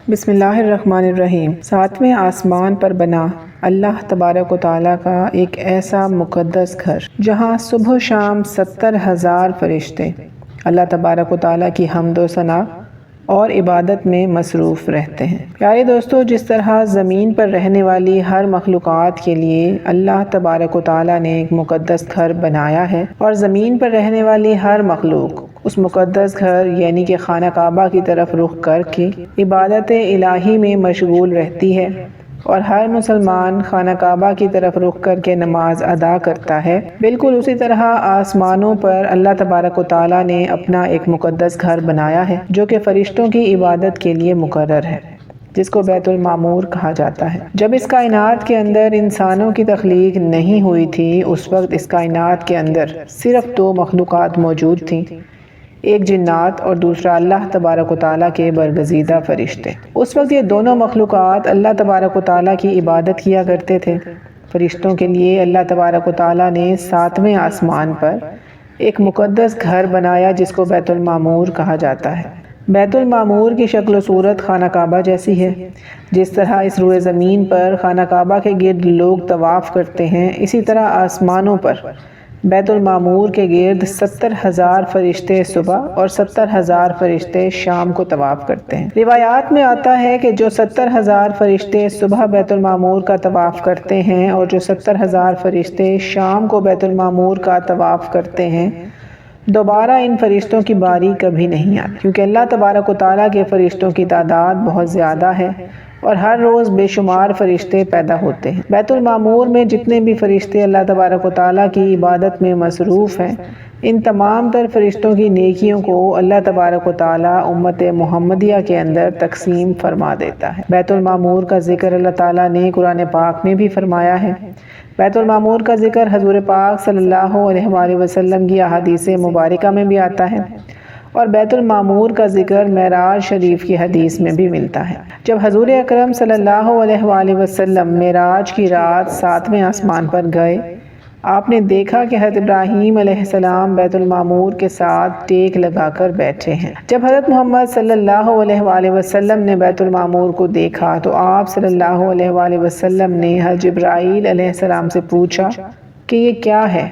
بسم اللہ الرحمن الرحیم۔ ساتویں آسمان پر بنا اللہ تبارک و تعالیٰ کا ایک ایسا مقدس گھر جہاں صبح و شام 70,000 فرشتے اللہ تبارک و تعالیٰ کی حمد و ثنا اور عبادت میں مصروف رہتے ہیں۔ پیارے دوستو، جس طرح زمین پر رہنے والی ہر مخلوقات کے لیے اللہ تبارک و تعالیٰ نے ایک مقدس گھر بنایا ہے، اور زمین پر رہنے والی ہر مخلوق اس مقدس گھر یعنی کہ خانہ کعبہ کی طرف رخ کر کے عبادت الہی میں مشغول رہتی ہے، اور ہر مسلمان خانہ کعبہ کی طرف رخ کر کے نماز ادا کرتا ہے، بالکل اسی طرح آسمانوں پر اللہ تبارک و تعالیٰ نے اپنا ایک مقدس گھر بنایا ہے جو کہ فرشتوں کی عبادت کے لیے مقرر ہے، جس کو بیت المعمور کہا جاتا ہے۔ جب اس کائنات کے اندر انسانوں کی تخلیق نہیں ہوئی تھی، اس وقت اس کائنات کے اندر صرف 2 مخلوقات موجود تھیں، ایک جنات اور دوسرا اللہ تبارک و تعالیٰ کے برگزیدہ فرشتے۔ اس وقت یہ دونوں مخلوقات اللہ تبارک و تعالیٰ کی عبادت کیا کرتے تھے۔ فرشتوں کے لیے اللہ تبارک و تعالیٰ نے 7ویں آسمان پر ایک مقدس گھر بنایا جس کو بیت المعمور کہا جاتا ہے۔ بیت المعمور کی شکل و صورت خانہ کعبہ جیسی ہے۔ جس طرح اس روئے زمین پر خانہ کعبہ کے گرد لوگ طواف کرتے ہیں، اسی طرح آسمانوں پر بیت المعمور کے گرد 70,000 فرشتے صبح اور 70,000 فرشتے شام کو طواف کرتے ہیں۔ روایات میں آتا ہے کہ جو 70,000 فرشتے صبح بیت المعمور کا طواف کرتے ہیں اور جو 70,000 فرشتے شام کو بیت المعمور کا طواف کرتے ہیں، دوبارہ ان فرشتوں کی باری کبھی نہیں آتی، کیونکہ اللہ تبارک و تعالیٰ کے فرشتوں کی تعداد بہت زیادہ ہے اور ہر روز بے شمار فرشتے پیدا ہوتے ہیں۔ بیت المعمور میں جتنے بھی فرشتے اللہ تبارک و تعالیٰ کی عبادت میں مصروف ہیں، ان تمام تر فرشتوں کی نیکیوں کو اللہ تبارک و تعالیٰ امت محمدیہ کے اندر تقسیم فرما دیتا ہے۔ بیت المعمور کا ذکر اللہ تعالیٰ نے قرآن پاک میں بھی فرمایا ہے۔ بیت المعمور کا ذکر حضور پاک صلی اللہ علیہ وآلہ وسلم کی احادیث مبارکہ میں بھی آتا ہے، اور بیت المعمور کا ذکر معراج شریف کی حدیث میں بھی ملتا ہے۔ جب حضور اکرم صلی اللہ علیہ وآلہ وسلم معراج کی رات 7ویں آسمان پر گئے، آپ نے دیکھا کہ حضرت ابراہیم علیہ السلام بیت المعمور کے ساتھ ٹیک لگا کر بیٹھے ہیں۔ جب حضرت محمد صلی اللہ علیہ وآلہ وسلم نے بیت المعمور کو دیکھا تو آپ صلی اللہ علیہ وآلہ وسلم نے حضرت جبرائیل علیہ السلام سے پوچھا کہ یہ کیا ہے؟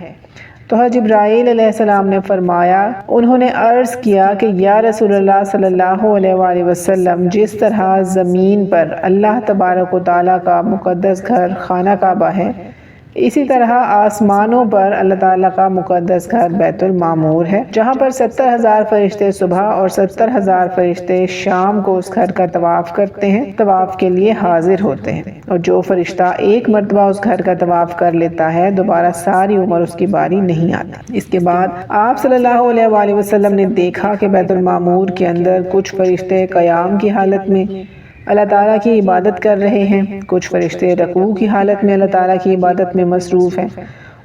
تو حضرت جبرائیل علیہ السلام نے فرمایا، انہوں نے عرض کیا کہ یا رسول اللہ صلی اللہ علیہ وآلہ وسلم، جس طرح زمین پر اللہ تبارک و تعالیٰ کا مقدس گھر خانہ کعبہ ہے، اسی طرح آسمانوں پر اللہ تعالیٰ کا مقدس گھر بیت المعمور ہے، جہاں پر 70,000 فرشتے صبح اور 70,000 فرشتے شام کو اس گھر کا طواف کرتے ہیں، طواف کے لیے حاضر ہوتے ہیں، اور جو فرشتہ ایک مرتبہ اس گھر کا طواف کر لیتا ہے دوبارہ ساری عمر اس کی باری نہیں آتی۔ اس کے بعد آپ صلی اللہ علیہ وآلہ وسلم نے دیکھا کہ بیت المعمور کے اندر کچھ فرشتے قیام کی حالت میں اللہ تعالیٰ کی عبادت کر رہے ہیں، کچھ فرشتے رکوع کی حالت میں اللہ تعالیٰ کی عبادت میں مصروف ہیں،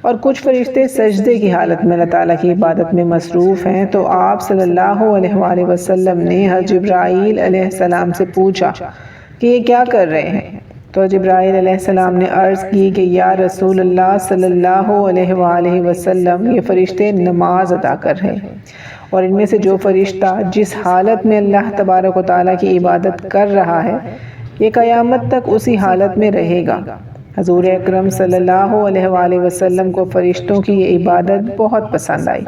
اور کچھ فرشتے سجدے کی حالت میں اللہ تعالیٰ کی عبادت میں مصروف ہیں۔ تو آپ صلی اللہ علیہ وآلہ وسلم نے حضرت جبرائیل علیہ السلام سے پوچھا کہ یہ کیا کر رہے ہیں؟ تو جبرائیل علیہ السلام نے عرض کی کہ یا رسول اللہ صلی اللہ علیہ وآلہ وسلم، یہ فرشتے نماز ادا کر رہے ہیں، اور ان میں سے جو فرشتہ جس حالت میں اللہ تبارک و تعالیٰ کی عبادت کر رہا ہے، یہ قیامت تک اسی حالت میں رہے گا۔ حضور اکرم صلی اللہ علیہ وآلہ وسلم کو فرشتوں کی یہ عبادت بہت پسند آئی۔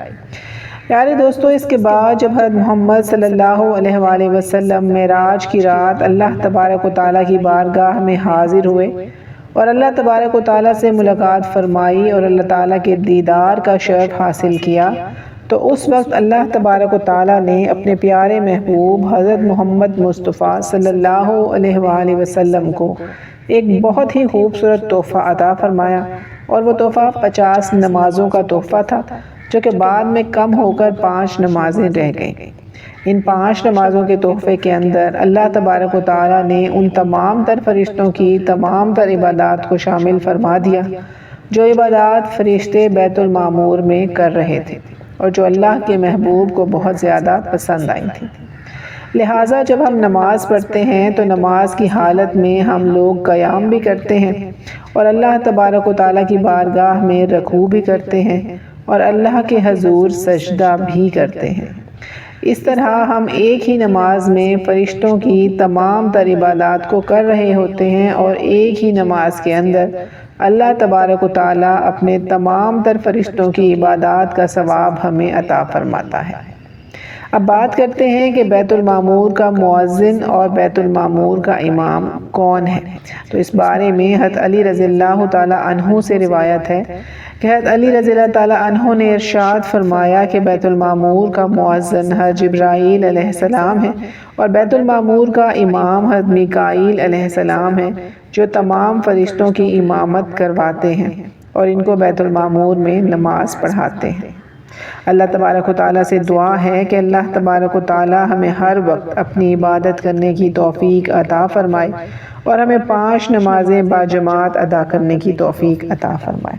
پیارے دوستو، اس کے بعد جب حضرت محمد صلی اللہ علیہ وآلہ وسلم معراج کی رات اللہ تبارک و تعالیٰ کی بارگاہ میں حاضر ہوئے اور اللہ تبارک و تعالیٰ سے ملاقات فرمائی اور اللہ تعالیٰ کے دیدار کا شرف حاصل کیا، تو اس وقت اللہ تبارک و تعالیٰ نے اپنے پیارے محبوب حضرت محمد مصطفیٰ صلی اللہ علیہ وآلہ وسلم کو ایک بہت ہی خوبصورت تحفہ عطا فرمایا، اور وہ تحفہ 50 نمازوں کا تحفہ تھا، جو کہ بعد میں کم ہو کر 5 نمازیں رہ گئیں۔ ان 5 نمازوں کے تحفے کے اندر اللہ تبارک و تعالیٰ نے ان تمام تر فرشتوں کی تمام تر عبادات کو شامل فرما دیا جو عبادات فرشتے بیت المعمور میں کر رہے تھے، اور جو اللہ کے محبوب کو بہت زیادہ پسند آئی تھی۔ لہٰذا جب ہم نماز پڑھتے ہیں تو نماز کی حالت میں ہم لوگ قیام بھی کرتے ہیں، اور اللہ تبارک و تعالیٰ کی بارگاہ میں رکوع بھی کرتے ہیں، اور اللہ کے حضور سجدہ بھی کرتے ہیں۔ اس طرح ہم ایک ہی نماز میں فرشتوں کی تمام تر عبادات کو کر رہے ہوتے ہیں، اور ایک ہی نماز کے اندر اللہ تبارک و تعالیٰ اپنے تمام تر فرشتوں کی عبادات کا ثواب ہمیں عطا فرماتا ہے۔ اب بات کرتے ہیں کہ بیت المعمور کا مؤذن اور بیت المعمور کا امام کون ہے۔ تو اس بارے میں حضرت علی رضی اللہ تعالیٰ عنہ سے روایت ہے کہ حضرت علی رضی اللہ تعالیٰ عنہ نے ارشاد فرمایا کہ بیت المعمور کا مؤذن حضرت جبرائیل علیہ السلام ہے، اور بیت المعمور کا امام حضرت میکائیل علیہ السلام ہے، جو تمام فرشتوں کی امامت کرواتے ہیں اور ان کو بیت المعمور میں نماز پڑھاتے ہیں۔ اللہ تبارک و تعالیٰ سے دعا ہے کہ اللہ تبارک و تعالیٰ ہمیں ہر وقت اپنی عبادت کرنے کی توفیق عطا فرمائے، اور ہمیں 5 نمازیں باجماعت ادا کرنے کی توفیق عطا فرمائے۔